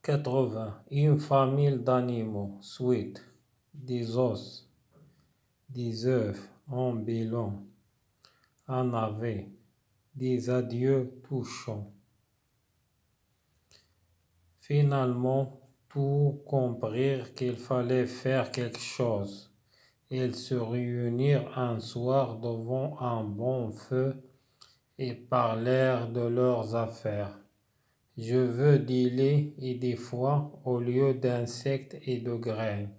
80. Une famille d'animaux. Suite. Des os, des œufs, un bilan, un aveu, des adieux touchants. Finalement, tout comprirent qu'il fallait faire quelque chose. Ils se réunirent un soir devant un bon feu et parlèrent de leurs affaires. Je veux dealer et des fois, au lieu d'insectes et de graines,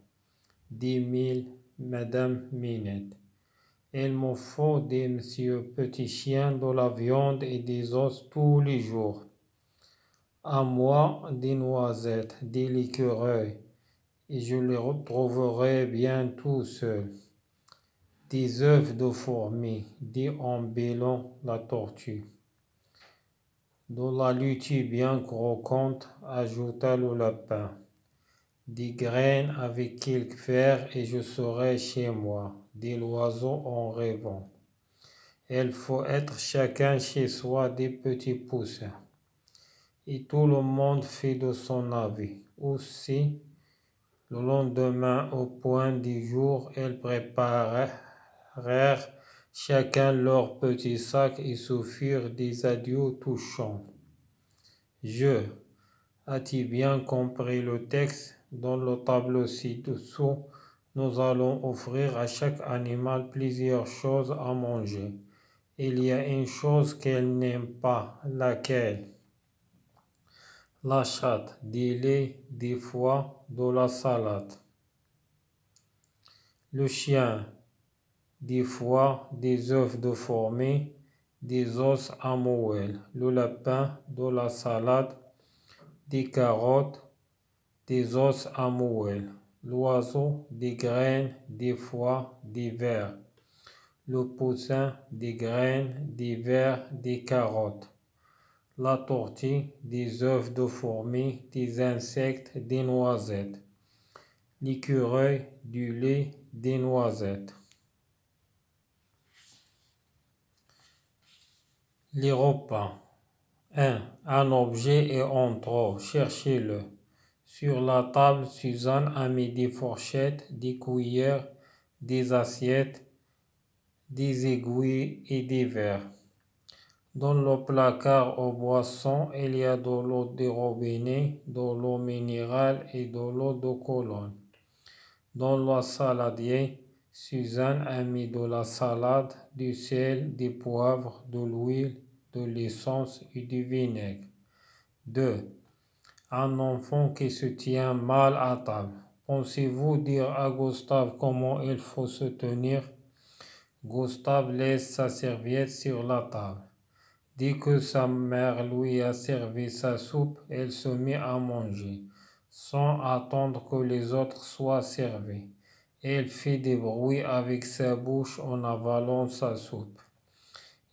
10 000, Madame Minette. Il me faut des monsieur petits chiens, de la viande et des os tous les jours. À moi, des noisettes, des écureuils, et je les retrouverai bien tout seul. Des œufs de fourmis, dit en bêlant la tortue. De la lutie bien croquante, ajouta le lapin. Des graines avec quelques fers et je serai chez moi, dit l'oiseau en rêvant. Il faut être chacun chez soi des petits poussins. Et tout le monde fait de son avis. Aussi, le lendemain, au point du jour, ils préparèrent chacun leur petit sac et se firent des adieux touchants. As-tu bien compris le texte? Dans le tableau ci-dessous, nous allons offrir à chaque animal plusieurs choses à manger. Il y a une chose qu'elle n'aime pas, laquelle? La chatte, du lait, des foies, de la salade. Le chien, des foies, des œufs de fourmi, des os à moelle. Le lapin, de la salade, des carottes, des os à moelle. L'oiseau, des graines, des foies, des vers. Le poussin, des graines, des vers, des carottes. La tortue, des œufs de fourmi, des insectes, des noisettes. L'écureuil, du lait, des noisettes. Les repas. 1. Un objet est en trop, cherchez-le. Sur la table, Suzanne a mis des fourchettes, des cuillères, des assiettes, des aiguilles et des verres. Dans le placard aux boissons, il y a de l'eau de robinet, de l'eau minérale et de l'eau de Cologne. Dans le saladier, Suzanne a mis de la salade, du sel, des poivres, de l'huile, de l'essence et du vinaigre. 2. Un enfant qui se tient mal à table. Pensez-vous dire à Gustave comment il faut se tenir? Gustave laisse sa serviette sur la table. Dès que sa mère lui a servi sa soupe, elle se met à manger, sans attendre que les autres soient servis. Elle fait des bruits avec sa bouche en avalant sa soupe.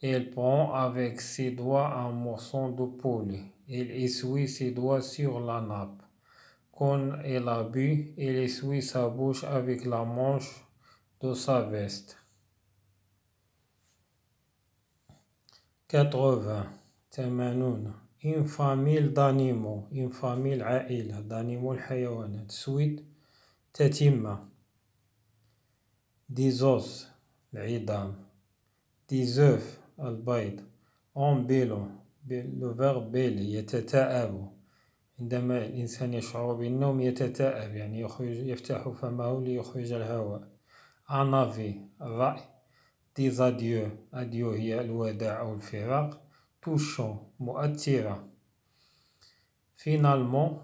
Elle prend avec ses doigts un morceau de poulet. Elle essuie ses doigts sur la nappe. Quand elle a bu, elle essuie sa bouche avec la manche de sa veste. 80. ثمانون. Une famille d'animaux. Une famille عائلة d'animaux الحيوانات. Suite. تتمة. Des os. العظام. Des œufs. البيض. En bilan. Le verbe بيلي يتتاءب. عندما الإنسان يشعر بالنوم يتتاءب يعني يفتح فمه ليخرج الهواء. Un avis. الرأي. Des adieux. Adieu هي الوداع أو الفراق. touchant مؤثرة. Finalement,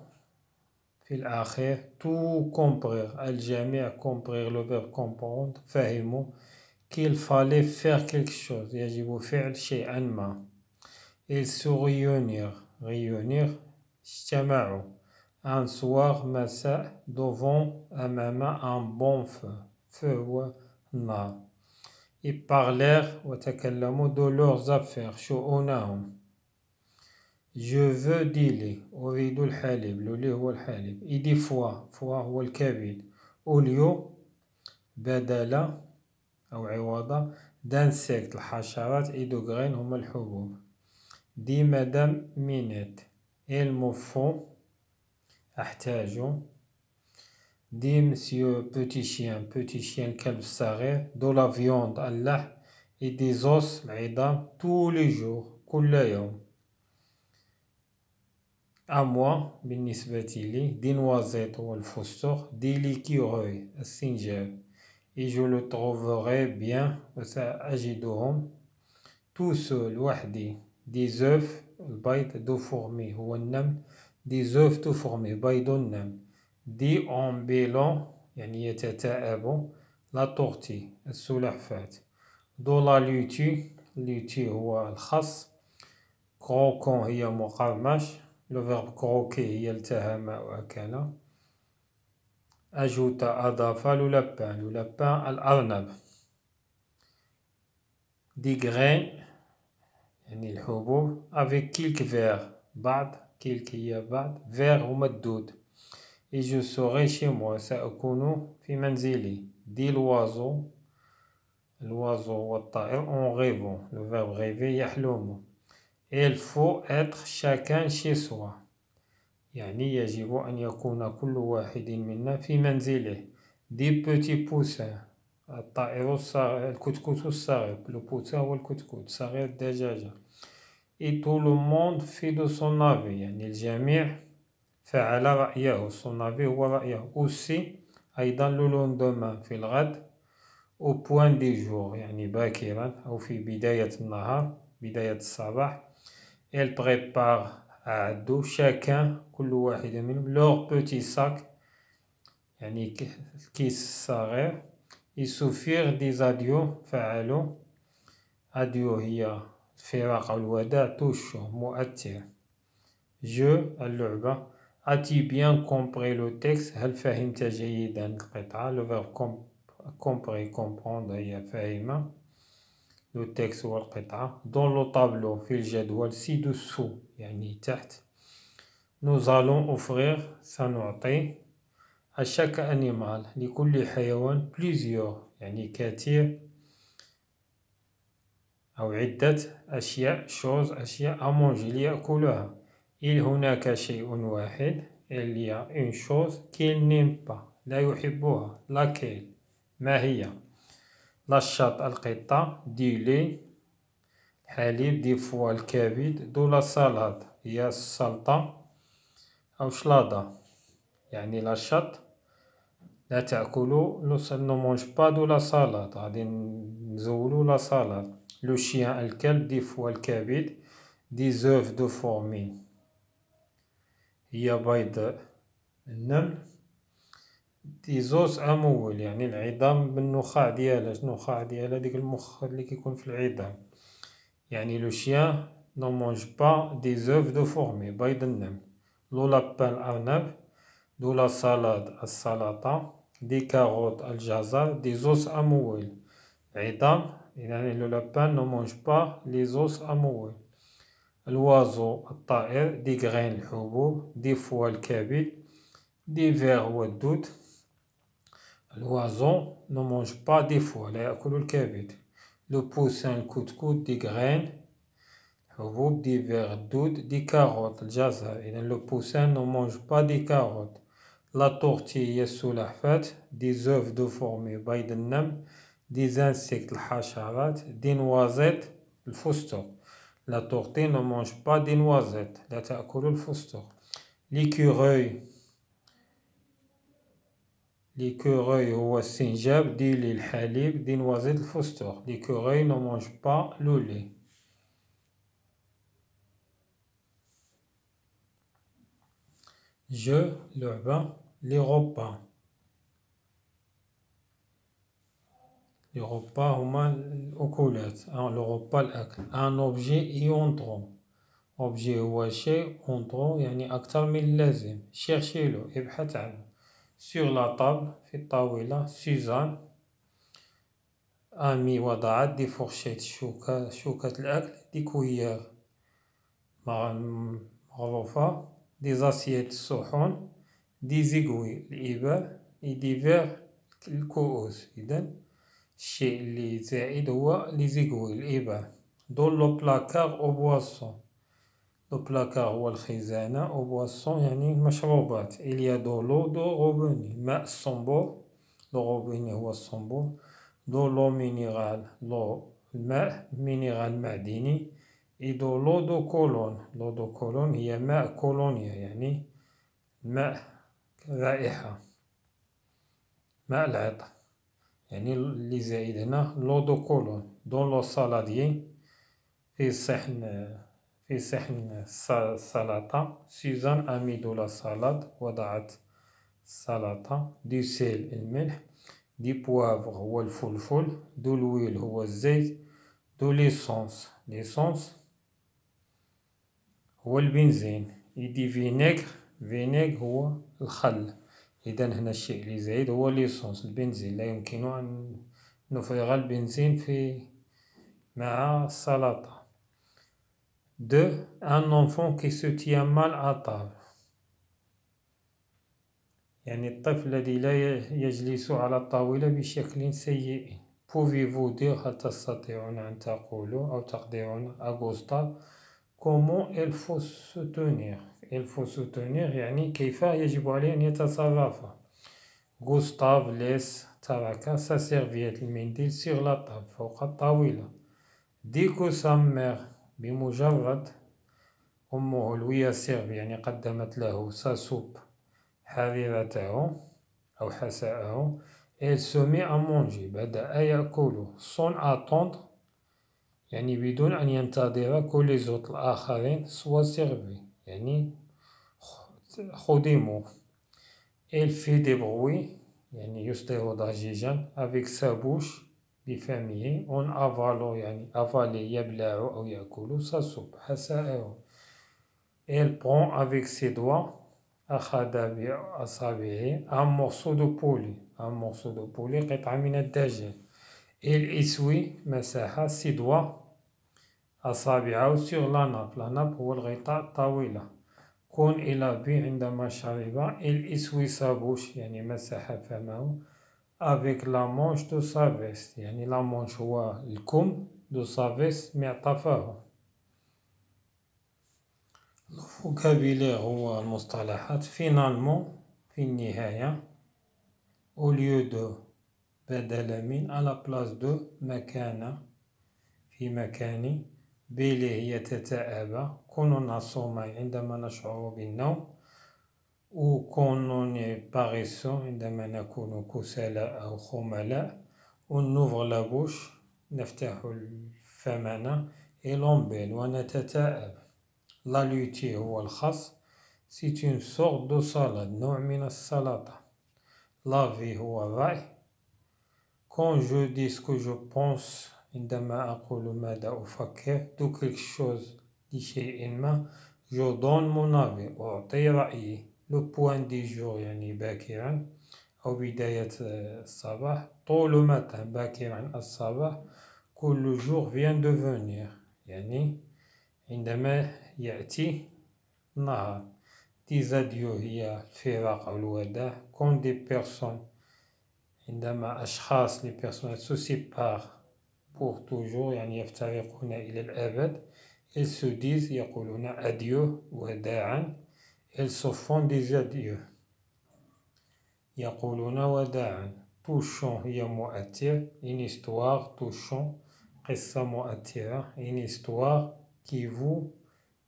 في الأخير, tout comprendre, الجميع comprendre le verbe comprendre, فهموا qu'il fallait faire quelque chose, يجب فعل شيئا ما. Ils se réunir, اجتمعوا. Un soir, مساء, devant, أمام un bon feu هو النار. Ils parlèrent وتكلموا de leurs affaires, شؤونهم. Je veux du lait. أريد الحليب. Le lait هو الحليب. Et des foies. foie هو الكبد. Au lieu بدل أو عوض d'insectes الحشرات et de graines هما الحبوب. Dit Madame Minette. Il me faut أحتاج دي مسيو بوتي شيان الكلب الصغير دو لا فيوند اللحم et des os العظام tous les jours كل يوم أموا بالنسبة لي دي نوازيت هو الفستق دي ليكيغوي السنجاب et je le trouverai bien وسأجدهم tout seul وحدي des œufs البيض دو فورمي هو النمل des œufs دو فورمي بيض النمل دي أمبيلون يعني يتتاءب لا تورتي السلحفاة دو لا لوتي هو الخس كروكون هي مقرمش لو فيرب كروكي هي التهم وأكل أجوت أضاف لولبان الأرنب دي غرين يعني الحبوب avec quelques vers بعض quelques هي بعض vers هما الدود et je serai chez moi سأكون في منزلي دي الوازو والطائر en rêvant le verbe rêver يحلم il faut être chacun chez soi يعني يجب أن يكون كل واحد منا في منزله دي petits poussins الطائر الصغير الكتكوت الصغير لو بوتين هو الكتكوت صغير الدجاجة et tout le monde fait de son avis يعني الجميع فعل رأيه son avis هو رأيه aussi أيضا le lendemain في الغد au point du jour يعني باكرا أو في بداية النهار بداية الصباح elle prépare أعدوا chacun كل واحد منهم leur petit sac يعني الكيس الصغير ils s'offrirent des adieux فعلوا adieu هي الفراق أو الوداع توشو مؤثر je اللعبة as-tu bien compris le texte هل فهمت جيدا القطعة le verbe compris comprendre هي فاهمة le texte هو القطعة dans le tableau في الجدول ci-dessous يعني تحت nous allons offrir سنعطي à chaque animal لكل حيوان plusieurs يعني كثير أو عدة أشياء أشياء à manger ليأكلها il هناك شيء واحد il y a une chose qu'il n'aime pas لا يحبها laquelle ما هي لا الشط القطة دي لي الحليب دي فوا الكبد دو لا سالاد هي السلطة أو شلاضة يعني لا الشط لا تأكلوا نو مونج با دو لا سالاد غادي نزولو لا سالاد لو شيان الكلب دي فوا الكبد دي زوف دو فورمي هي بيض النمل دي زوز أمول يعني العظام بالنخاع ديالها النخاع ديالها ديك المخ اللي كيكون في العظام يعني لو شيان نو مونج با دي زوف دو فورمي بيض النمل لو لابان الأرنب دو لا سالاد السلطة دي كاروت الجزر دي زوز أموال عظام يعني لو لابان نو مونج با لي زوز أموال الوازو الطائر دي غرين الحبوب دي فوا الكبد دي فيغ هو الدود الوازو نو مونج با دي فوا لا يأكل الكبد لو بوسان الكتكوت دي غرين الحبوب دي فيغ الدود دي كاروت الجزر إذا لو بوسان نو مونج با دي كاروت لا تورتي هي السلحفاة دي زوف دو فورمي بيض النمل دي زانسيكت الحشرات دي نوازيت الفستق لا تورتي نو مونج با دي نوازيت لا تأكل الفستق ليكوغوي هو السنجاب دي لي الحليب دي نوازيت الفستق ليكوغوي نو مونج با لو لي جو لعبة لي غوبا لي غوبا هما الأكلات لو غوبا الأكل ان أوبجي يونطرو أوبجي هو شيء أونطرو يعني أكثر من اللازم شيرشيلو ابحث عنه سور لا طابل في الطاولة سوزان أمي وضعت دي فورشيت شوكة الأكل دي كويير مغروفة دي زاسيات الصحون دي زيغوي الإبر دي فيغ الكؤوس إذن الشيء اللي زائد هو لي زيغوي الإبر دون لو بلاكار أو بواسون لو بلاكار هو الخزانة، أو بواسون يعني المشروبات. il y a de l'eau de robinet. ماء الصنبور، لو روبيني هو الصنبور. دو لو مينيرال، لو الماء مينيرال معدني. et de l'eau de Cologne. l'eau de Cologne هي ماء كولونيا، يعني ماء رائحة، ماء العطر. يعني اللي زايد هنا لو دو كولون. دون لو سالاديي، في صحن سلطة. سوزان أميدو لا سالاد، وضعت سلطة. دي سيل الملح. دي بوافغ هو الفلفل. دو لويل هو الزيت. دو ليسونس، ليسونس هو البنزين. يدي فينيغ، فينيغ هو الخل. إذا هنا الشيء اللي زايد هو ليسونس، البنزين. لا يمكن أن نفرغ البنزين مع السلطة. دو un enfant qui se tient mal à table، يعني الطفل الذي لا يجلس على الطاولة بشكل سيء. pouvez-vous dire، هل تستطيعون أن تقولوا أو تقدرون à Gustave comment il faut se tenir. il faut se tenir يعني كيف يجب عليه أن يتصرف. Gustave laisse، ترك sa serviette، المنديل sur la table، فوق الطاولة. dès que sa mère، بمجرد أمه lui a servi يعني قدمت له sa soupe، حريرته أو حساءه. elle se met à manger، بدأ يأكل. sans attendre يعني بدون أن ينتظر que les autres الآخرين soient servis، يعني خدموا. elle fait des bruits يعني يصدر ضجيجا avec sa bouche، بفمه. on avale يعني avaler يبلع أو يأكل sa soupe، حساءه. elle prend avec ses doigts، أخذ بأصابعه un morceau de poulet، un morceau de poulet قطعة من الدجاج. elle essuie، مسح ses doigts، أصابعه sur la nappe، la nappe هو الغطاء الطاولة. quand il a bu، عندما شرب. elle essuie sa bouche يعني مسح فمه avec la manche de sa veste، يعني la manche هو الكم، de sa veste معطفه. الفوكابيلير هو المصطلحات. فينالمون، في النهاية. au lieu de، بدل من. à la place de، مكان، في مكان. بيلي هي تتعب. كونون صوماي، عندما نشعر بالنوم. ou كونون باريسو، عندما نكون كسلاء أو خملاء. on ouvre la bouche، نفتح الفمنا. et l'ombelle، ونتتعب. la lutie هو الخس. c'est une sorte de salade، نوع من السلطة. la vie هو الرأي. quand je dis ce que je pense، عندما أقول ماذا أفكر. de quelque chose، لشيء ما. je donne mon avis، أعطي رأيي. le point du jour يعني باكرا أو بداية الصباح. tôt le matin، باكرا الصباح. كل jour vient de venir، يعني عندما يأتي النهار. des adieux هي الفراق أو الوداع. quand des personnes، عندما أشخاص les personnes se séparent pour toujours يعني يفترقون إلى الأبد. ils se disent، يقولون adieu، وداعا. ils se font des adieux، يقولون وداعا. touchant هي مؤثر. une histoire touchant، قصة مؤثرة. une histoire qui vous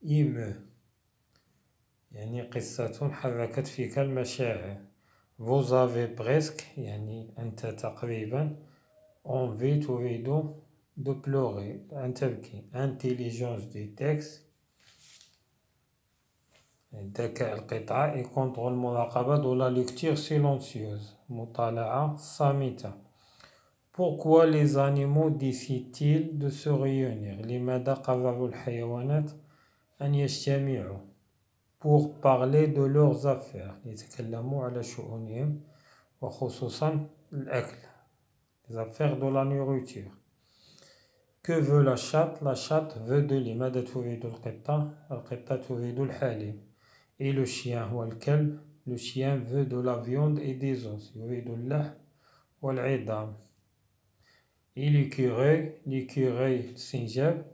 émeut، يعني قصة حركت فيك المشاعر. vous avez presque يعني أنت تقريبا. envie تريد de pleurer، أن تبكي. intelligence du texte، ذكاء القطعة. et contrôle مراقبة de la lecture silencieuse، مطالعة صامتة. pourquoi les animaux décident-ils de se réunir؟ لماذا قرروا الحيوانات أن يجتمعوا؟ pour parler de leurs affaires، يتكلموا على شؤونهم وخصوصا الأكل، les affaires de la nourriture. que veut la chatte؟ la chatte veut de lait. ماذا تريد القطة؟ القطة تريد الحليب. et le chien هو الكلب. le chien veut de la viande et des os، يريد اللحم والعظام. et l'écureuil، l'écureuil السنجاب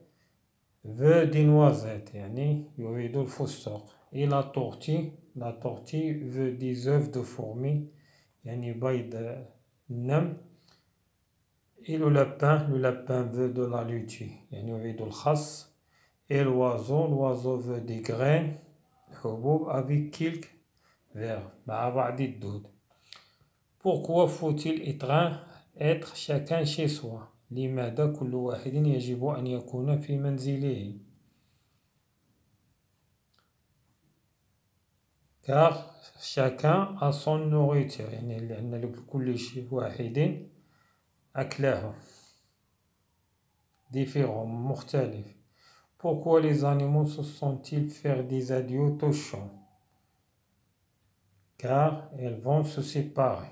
veut des noisettes يعني يريد الفستق. Et la tortille veut des œufs de fourmi يعني بيض النمل. Et le lapin veut de la laitue يعني يريد الخس. Et l'oiseau veut des graines حبوب avec quelques vers مع بعض الدود. Pourquoi faut-il être chacun chez soi؟ لماذا كل واحد يجب أن يكون في منزله؟ car chacun a son nourriture يعني لأن لكل واحد أكله différent مختلف. Pourquoi les animaux se sont-ils faire des adieux touchants? car ils vont se séparer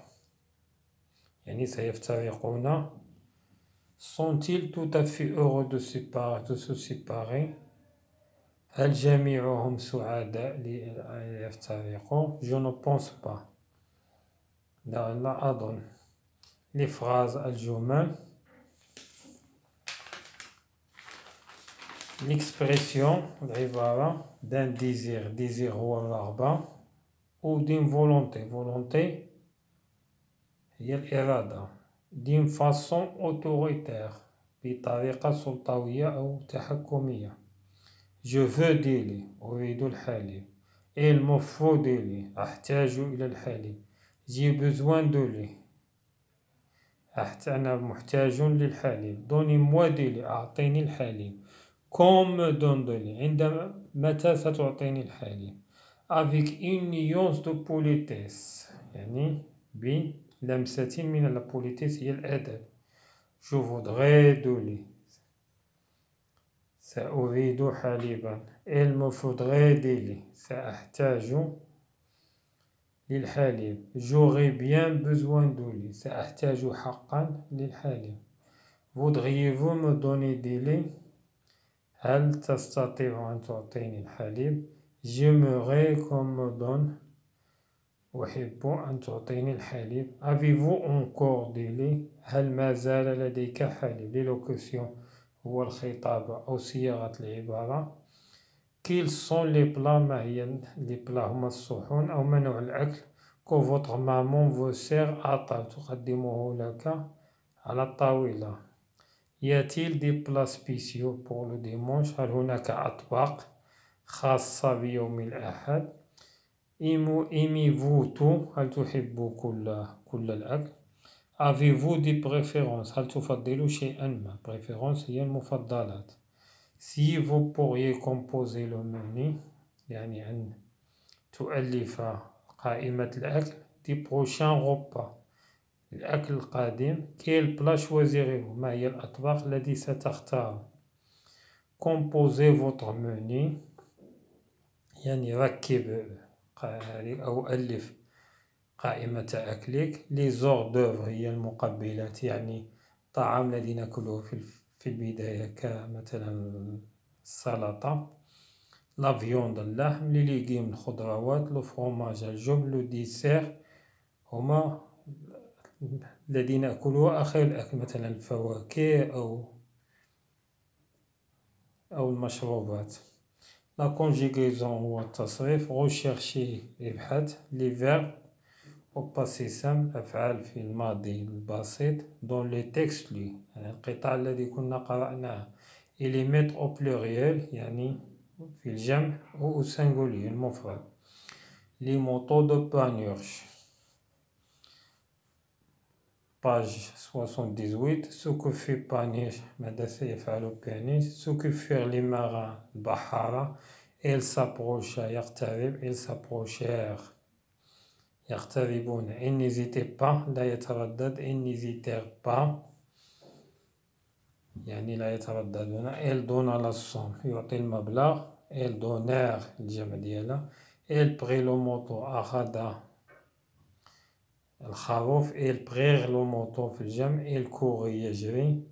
يعني سيفترقون. Sont-ils tout à fait heureux de se séparer؟ هل جميعهم سعداء ليفترقوا؟ Je ne pense pas. لا أظن. Les phrases الجمل. L'expression العبارة d'un désir هو الرغبة ou d'une volonté هي الإرادة. d'une façon autoritaire بطريقة سلطوية أو تحكمية. Je veux du lait أريد الحليب. Il me faut du lait أحتاج إلى الحليب. J'ai besoin de lait أنا محتاج للحليب. Donnez-moi du lait أعطيني الحليب. Qu'on me donne du lait متى ستعطيني الحليب. Avec une nuance de politesse يعني بلمسة من البوليتيس هي الأدب. Je voudrais du lait سأريد حليبا. Il me faudrait du lait سأحتاج للحليب. J'aurais bien besoin du lait سأحتاج حقا للحليب. Voudriez-vous me donner du lait؟ هل تستطيع أن تعطيني الحليب؟ J'aimerais qu'on me donne أحب أن تعطيني الحليب. Avez-vous encore du lait؟ هل ما زال لديك حليب؟ l'élocution هو الخطاب أو صياغة العبارة. Quels sont les plats؟ ما هي les plats؟ هما الصحون أو ما نوع الأكل que votre maman vous sert à table تقدمه لك على الطاولة. Y a-t-il des plats spéciaux pour le dimanche؟ هل هناك أطباق خاصة بيوم الأحد؟ Aimez-vous tout؟ هل تحب كل الأكل؟ Avez-vous des préférences؟ هل تفضل شيئا ما؟ préférence هي المفضلات. Si vous pourriez composer le menu يعني أن تؤلف قائمة الأكل des prochains repas الأكل القادم. Quel plat choisirez-vous؟ ما هي الأطباق التي ستختار؟ Composez votre menu يعني ركب أو ألف قائمة أكلك. Les hors d'œuvre هي المقبلات يعني طعام الذي نأكله في البداية كمثلا السلطة. La viande اللحم. Les légumes الخضروات. Le fromage الجبن. Le dessert هما الذي نأكله آخر الأكل مثلا الفواكه أو المشروبات. La conjugaison هو التصريف. rechercher ابحث. Les verbes au passé simple أفعال في الماضي البسيط. dans les textes لي يعني القطع الذي كنا قرأناه. et les mettre au pluriel يعني في الجمع أو au singulier المفرد. les motos de Panurge page 78. ce que fait Panurge ماذا سيفعل بانيش. ce que firent les marins البحارة. ils s'approchent يقترب. ils s'approchèrent يقتربون. ils n'hésitaient pas لا يتردد. ils n'hésitèrent pas يعني لا يترددون. ils donnent la somme يعطي المبلغ. ils donnèrent الجمع ديالها. ils prirent le moto أخذ الخروف. ils prirent le moto في الجمع. ils courent يجري.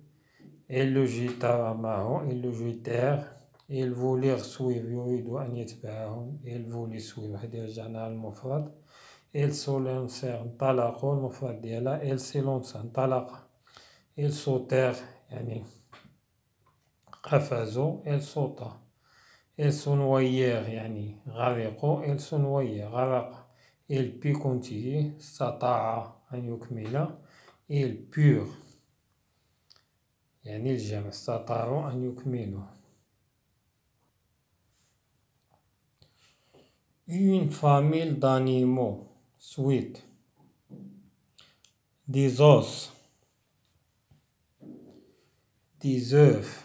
ils le jetèrent معه. ils le jetèrent. ils voulurent suivre يريدوا أن يتبعهم. ils voulaient suivre هذه رجعنا المفرد. ils se lancèrent انطلقوا المفرد ديالها. ils se lancèrent انطلق. ils sautèrent يعني قفزوا elle sauta elles se noyèrent يعني غرقوا elles se noyèrent غرق il put continuer استطاع أن يكمل ils purent يعني الجمع استطاعوا أن يكملوا une famille d'animaux suite des os des œufs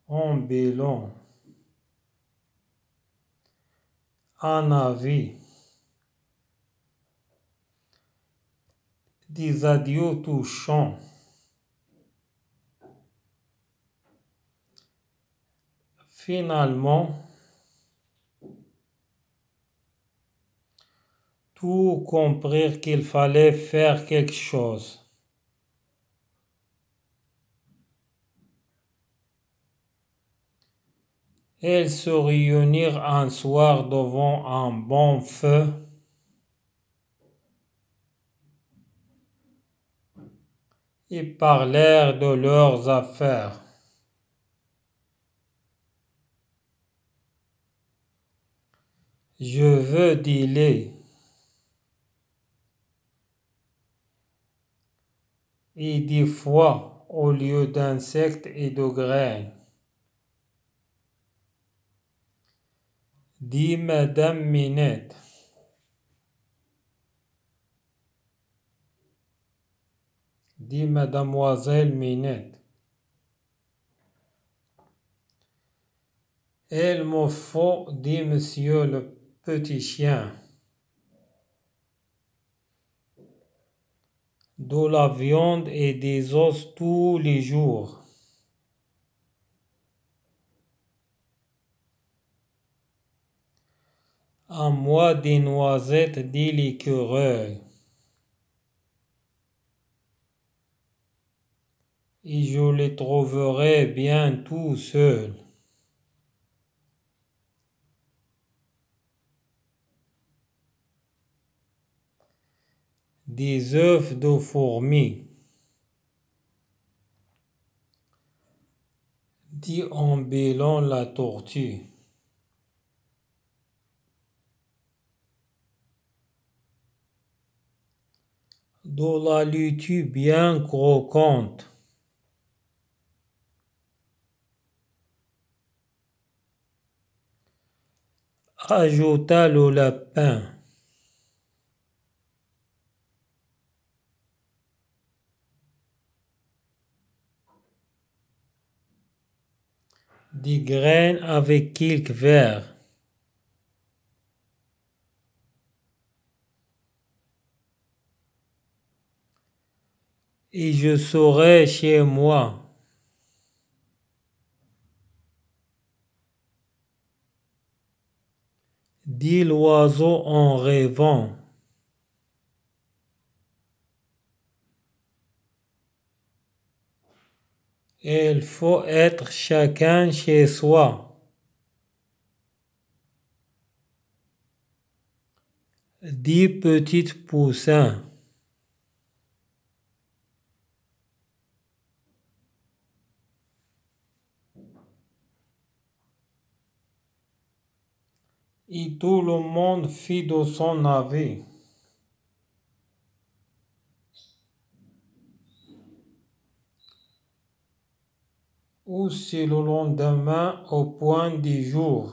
un bélon un avis des adieux touchants finalement tous comprirent qu'il fallait faire quelque chose. Elles se réunirent un soir devant un bon feu et parlèrent de leurs affaires. Je veux du lait et des foies au lieu d'insectes et de graines, dit Madame Minette. Dit Mademoiselle Minette. Il me faut, dit Monsieur le petit chien, de la viande et des os tous les jours. À moi des noisettes, dit l'écureuil. Et je les trouverai bien tout seul. Des œufs de fourmis, dit en bêlant la tortue. De la laitue bien croquante, ajouta le lapin. Des graines avec quelques vers. Et je serai chez moi. Dit l'oiseau en rêvant. Il faut être chacun chez soi. Dit Petit Poussin. Et tout le monde fit de son avis. Aussi le lendemain, au point du jour,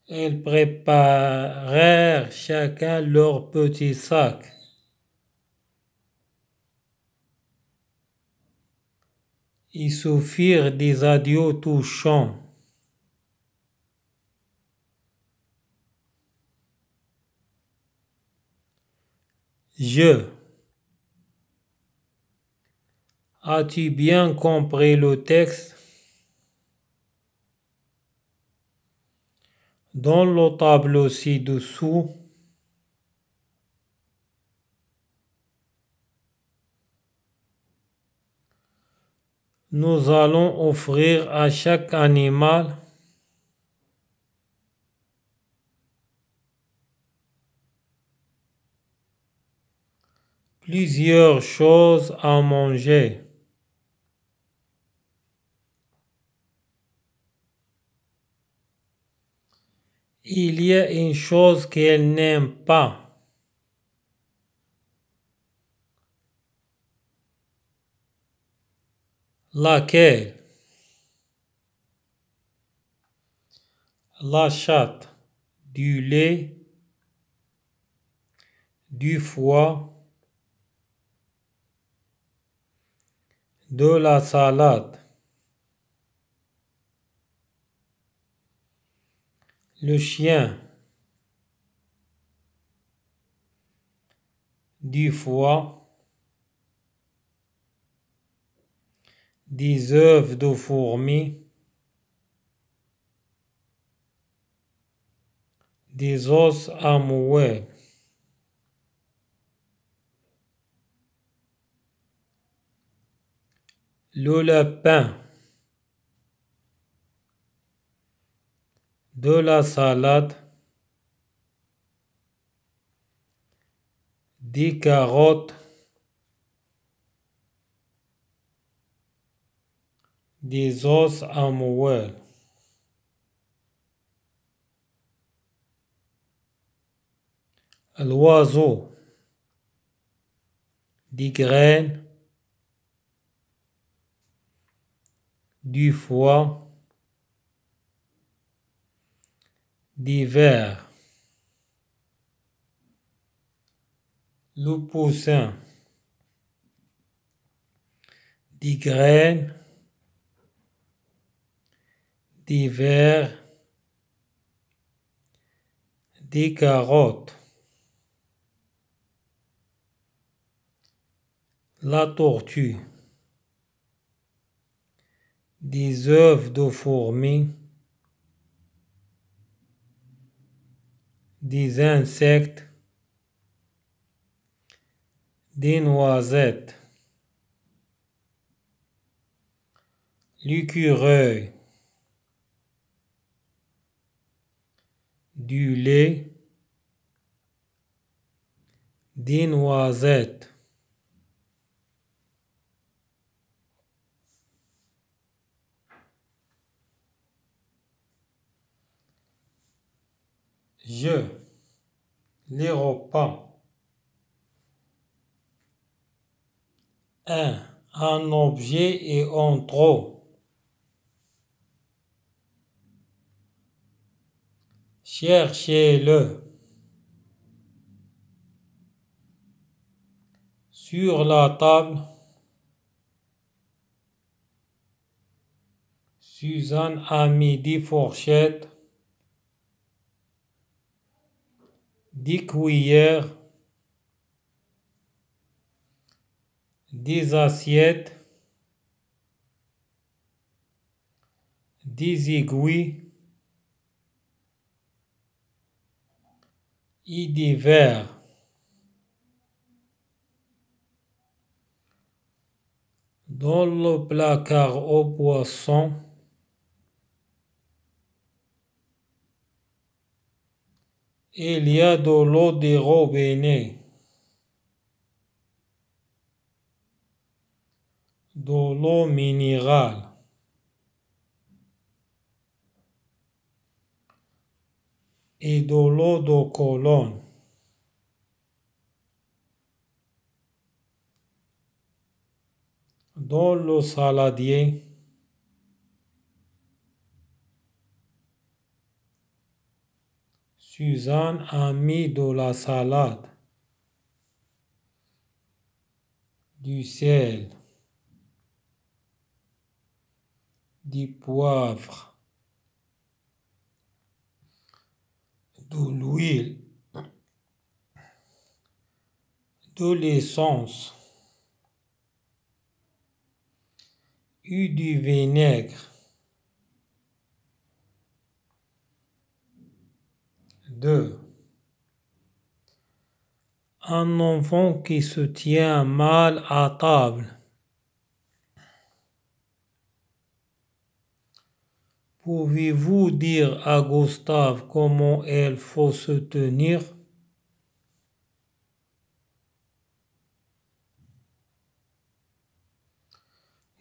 ils préparèrent chacun leur petit sac. Ils se firent des adieux touchants. As-tu bien compris le texte? Dans le tableau ci-dessous, nous allons offrir à chaque animal Plusieurs choses à manger. Il y a une chose qu'elle n'aime pas. Laquelle? La chatte, du lait, du foie, de la salade. Le chien, du foie, des œufs de fourmi, des os à mouer. Le lapin, de la salade, des carottes, des os à mouer. L'oiseau, des graines, du foie, des vers. Le poussin, des graines, des vers, des carottes. La tortue, des œufs de fourmi, des insectes, des noisettes. L'écureuil, du lait, des noisettes. Les repas. 1. Un objet et en trop. Cherchez-le. Sur la table. Suzanne a mis des fourchettes, des cuillères, des assiettes, des aiguilles et des verres. Dans le placard aux poissons, il y a de l'eau de robinet, de l'eau minérale et de l'eau de Cologne. Dans le saladier, Suzanne a mis de la salade, du sel, du poivre, de l'huile, de l'essence et du vinaigre. 2. Un enfant qui se tient mal à table. Pouvez-vous dire à Gustave comment il faut se tenir?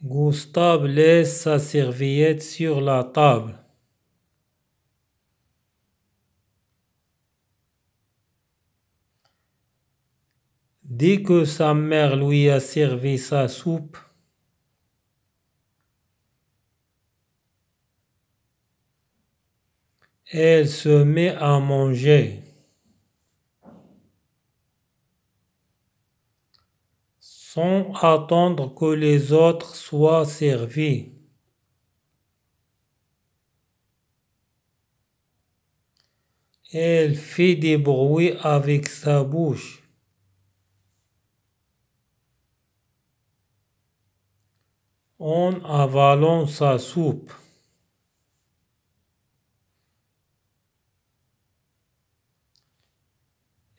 Gustave laisse sa serviette sur la table. Dès que sa mère lui a servi sa soupe, elle se met à manger. Sans attendre que les autres soient servis. Elle fait des bruits avec sa bouche. En avalant sa soupe.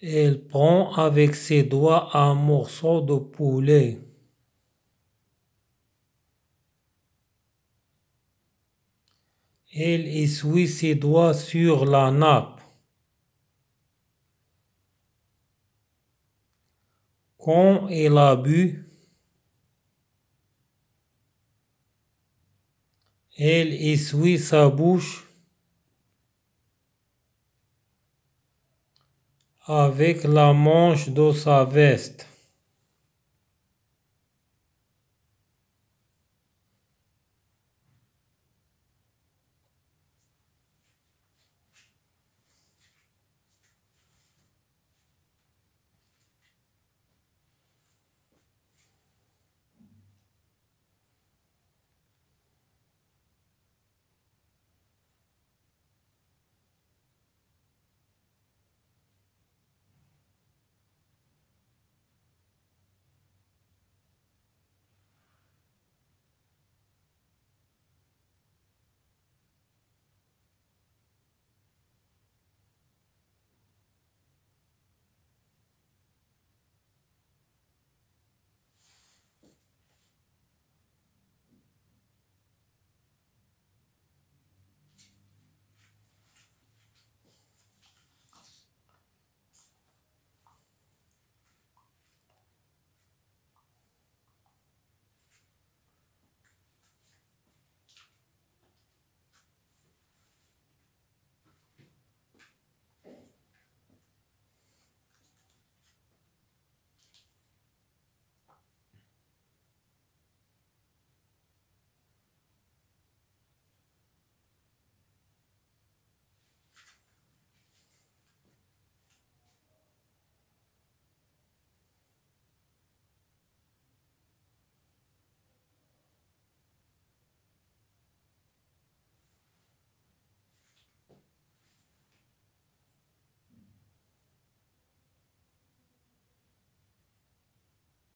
Elle prend avec ses doigts un morceau de poulet. Elle essuie ses doigts sur la nappe. Quand elle a bu, elle essuie sa bouche avec la manche de sa veste.